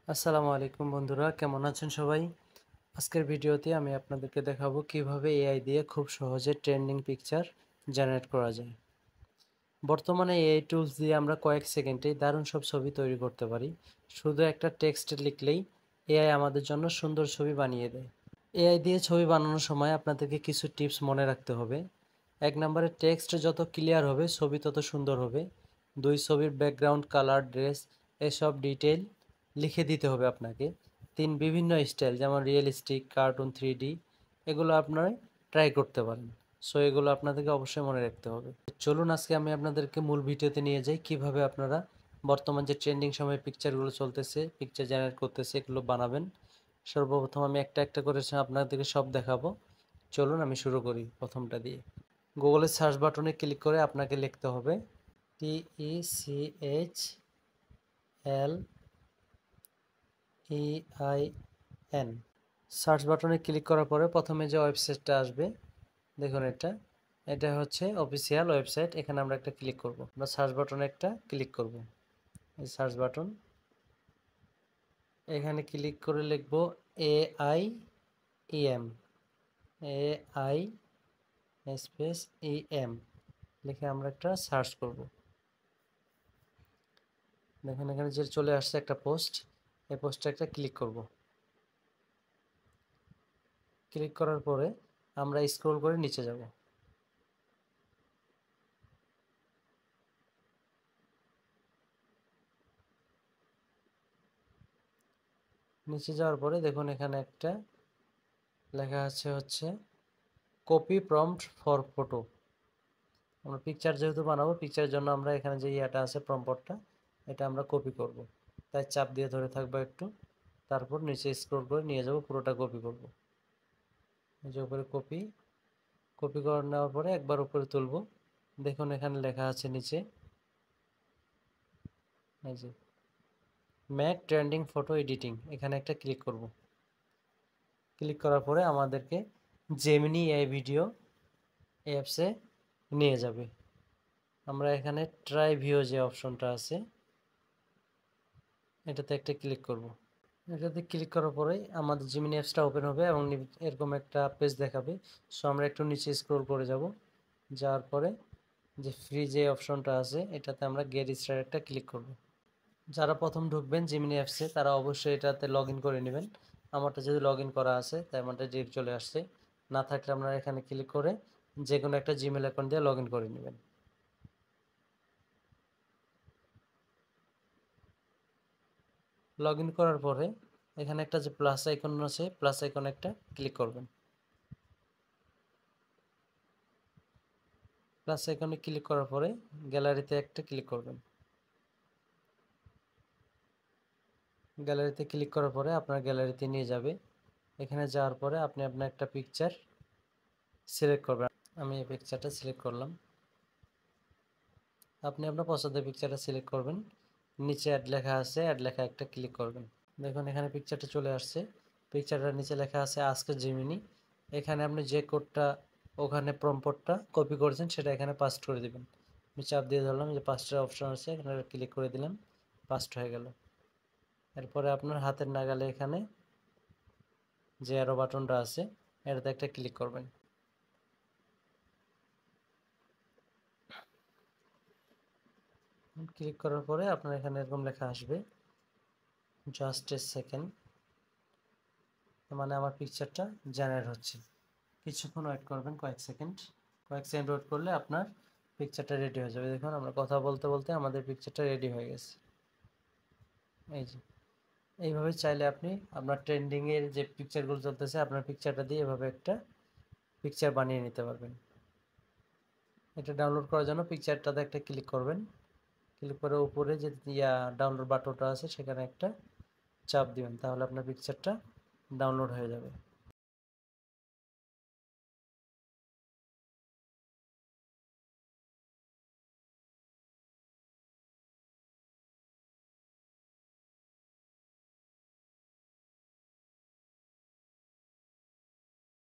আসসালামু আলাইকুম বন্ধুরা, কেমন আছেন সবাই? আজকের ভিডিওতে আমি আপনাদেরকে দেখাবো কিভাবে এআই দিয়ে খুব সহজে ট্রেন্ডিং পিকচার জেনারেট করা যায়। বর্তমানে এআই টুলস দিয়ে আমরা কয়েক সেকেন্ডেই দারুণ সব ছবি তৈরি করতে পারি। শুধু একটা টেক্সট লিখলেই এআই আমাদের জন্য সুন্দর ছবি বানিয়ে দেয়। এআই দিয়ে ছবি বানানোর সময় আপনাদেরকে কিছু টিপস মনে রাখতে হবে। 1 নম্বরে টেক্সট যত ক্লিয়ার হবে ছবি তত সুন্দর হবে। 2, ছবির ব্যাকগ্রাউন্ড, কালার, ড্রেস এসব ডিটেইল লিখে দিতে হবে আপনাকে। 3, বিভিন্ন স্টাইল যেমন রিয়েলিস্টিক, কার্টুন, 3D এগুলো আপনারা ট্রাই করতে পারেন। সো এগুলো আপনাদেরকে অবশ্যই মনে রাখতে হবে। চলুন আজকে আমি আপনাদেরকে মূল ভিডিওতে নিয়ে যাই কিভাবে আপনারা বর্তমান যে ট্রেন্ডিং সময়ে পিকচারগুলো চলতেছে, পিকচার জেনারেট করতেছে এগুলো বানাবেন। সর্বপ্রথম আমি একটা একটা করে আপনাদেরকে সব দেখাবো। চলুন আমি শুরু করি প্রথমটা দিয়ে। গুগলের সার্চ বাটনে ক্লিক করে আপনাকে লিখতে হবে TECHLEIN। সার্চ বাটনে ক্লিক করার পরে প্রথমে যে ওয়েবসাইটটা আসবে, দেখুন এটা হচ্ছে অফিসিয়াল ওয়েবসাইট। এখানে আমরা একটা ক্লিক করব। আমরা সার্চ বাটনে একটা ক্লিক করব। এই সার্চ বাটন, এখানে ক্লিক করে লিখব AIEM, AI স্পেস EM লিখে আমরা একটা সার্চ করব। দেখুন এখানে যে চলে আসছে একটা পোস্ট, এই পোস্টে একটা ক্লিক করব। ক্লিক করার পরে আমরা স্ক্রল করে নিচে যাব। নিচে যাওয়ার পরে দেখুন এখানে একটা লেখা হচ্ছে কপি প্রম্পট ফর ফটো। আমরা পিকচার যেহেতু বানাবো, পিকচারের জন্য আমরা এখানে যে ইয়াটা আছে প্রম্পটটা, এটা আমরা কপি করব। তাই চাপ দিয়ে ধরে থাকবো একটু, তারপর নিচে স্ক্রল করে নিয়ে যাব, পুরোটা কপি করব। এই যে উপরে কপি কপি করে নেওয়ার পরে একবার উপরে তুলব। দেখুন এখানে লেখা আছে নিচে, এই যে ম্যাক ট্রেন্ডিং ফটো এডিটিং, এখানে একটা ক্লিক করব। ক্লিক করার পরে আমাদেরকে জেমিনি এআই ভিডিও অ্যাপসে নিয়ে যাবে। আমরা এখানে ট্রাই ভিউ যে অপশনটা আছে, এটাতে একটা ক্লিক করব। এটাতে ক্লিক করার পরেই আমাদের জিমিনি অ্যাপসটা ওপেন হবে এবং এরকম একটা পেজ দেখাবে। সো আমরা একটু নিচে স্ক্রল করে যাব। যাওয়ার পরে যে ফ্রি যে অপশনটা আছে, এটাতে আমরা গেট স্টার্ট একটা ক্লিক করব। যারা প্রথম ঢুকবেন জিমিনি অ্যাপসে তারা অবশ্যই এটাতে লগ ইন করে নেবেন। আমারটা যদি লগ ইন করা আছে তাই আমারটা ডিরেক্ট চলে আসছে। না থাকলে আপনারা এখানে ক্লিক করে যে কোনো একটা জিমেল অ্যাকাউন্ট দিয়ে লগ ইন করে নেবেন। লগ ইন করার পরে এখানে একটা যে প্লাস আইকন আছে, প্লাস আইকনে একটা ক্লিক করবেন। প্লাস আইকনে ক্লিক করার পরে গ্যালারিতে একটা ক্লিক করবেন। গ্যালারিতে ক্লিক করার পরে আপনার গ্যালারিতে নিয়ে যাবে। এখানে যাওয়ার পরে আপনি আপনার একটা পিকচার সিলেক্ট করবেন। আমি এই পিকচারটা সিলেক্ট করলাম। আপনি আপনার পছন্দের পিকচারটা সিলেক্ট করবেন। নিচে অ্যাড লেখা আছে, অ্যাড লেখা একটা ক্লিক করবেন। দেখুন এখানে পিকচারটা চলে আসছে। পিকচারটার নিচে লেখা আছে আস্ক জিমিনি। এখানে আপনি যে কোডটা ওখানে প্রম্পটটা কপি করেছেন সেটা এখানে পাস্ট করে দিবেন। আমি চাপ দিয়ে ধরলাম, যে পাস্টের অপশন আছে, এখানে ক্লিক করে দিলাম, পাস্ট হয়ে গেল। এরপরে আপনার হাতের নাগালে এখানে যে অ্যারো বাটনটা আছে, এটাতে একটা ক্লিক করবেন। ক্লিক করার পরে আপনার এখানে এরকম লেখা আসবে জাস্ট এ সেকেন্ড, মানে আমার পিকচারটা জেনারেট হচ্ছে। কিছুক্ষণ ওয়েট করবেন, কয়েক সেকেন্ড ওয়েট করলে আপনার পিকচারটা রেডি হয়ে যাবে। দেখুন আমরা কথা বলতে বলতে আমাদের পিকচারটা রেডি হয়ে গেছে। এই যে এইভাবে চাইলে আপনি আপনার ট্রেন্ডিংয়ের যে পিকচারগুলো চলতেছে, আপনার পিকচারটা দিয়ে এভাবে একটা পিকচার বানিয়ে নিতে পারবেন। এটা ডাউনলোড করার জন্য পিকচারটাতে একটা ক্লিক করবেন। ক্লিক করে উপরে যে ডাউনলোড বাটনটা আছে সেখানে একটা চাপ দিবেন, তাহলে আপনার পিকচারটা ডাউনলোড হয়ে যাবে।